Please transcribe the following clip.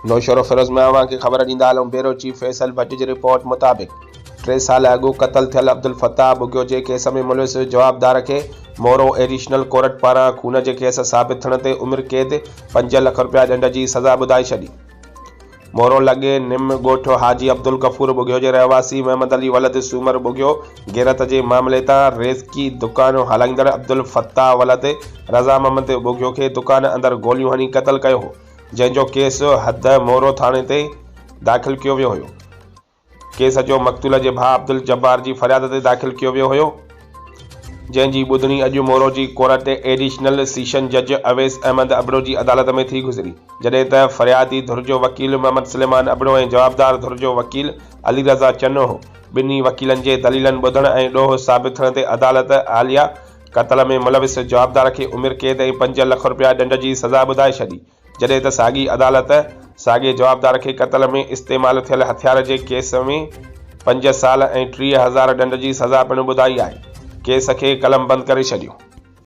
नौशरो फिरोज़ में अवां खे ख़बर ॾींदा हलूं। Bureau chief Faisal Bhatt ji report मुताबिक़ 3 साल अॻु क़त्ल थियल अब्दुल फताह बुगियो जे केस में मुलविस जवाबदार खे मोरो एडिशनल कोर्ट पारां खून जे केस साबित थियण ते उमिरि क़ैद 5 लाख रुपया ॾंड जी सज़ा ॿुधाए छॾी। मोरो लॻे निम ॻोठ हाजी अब्दुल गफूर बुगियो जे रहवासी मोहम्मद अली वलद सूमर बुगियो गैरत जे मामले तां रेज़की दुकान हलाईंदड़ अब्दुल फताह वलद रज़ा मोहम्मद बुगियो खे दुकान अंदरि गोलियूं हणी क़त्ल कयो हो, जंहिंजो केस हद मोरो थाणे ते दाख़िल कयो वियो हुयो। केस जो मक़तूल जे भाउ अब्दुल जब्बार जी फरियाद ते दाख़िल कयो वियो हुयो, जंहिंजी ॿुधणी अॼु मोरो जी कोर्ट एडिशनल सेशन जज अवैस अहमद अबड़ो जी अदालत में थी गुज़री, जॾहिं त फरियादी धुर जो वकील मोहम्मद सुलेमान अबड़ो ऐं जवाबदार धुर जो वकील अली रज़ा चन्नो हो। ॿिन्ही वकीलनि जे दलीलनि ॿुधण ऐं ॾोह साबित थियण ते अदालत हालिया क़त्ल में मुलविस जवाबदार खे उमिरि क़ैद ऐं 5 लाख रुपया ॾंड जी सज़ा ॿुधाए छॾी, जॾहिं त साॻी अदालत साॻिए जवाबदार खे क़त्ल में इस्तेमालु थियल हथियार जे केस में 5 साल ऐं 30,000 ॾंड जी सज़ा पिणु ॿुधाई आहे। केस खे कलमबंदि करे छॾियो।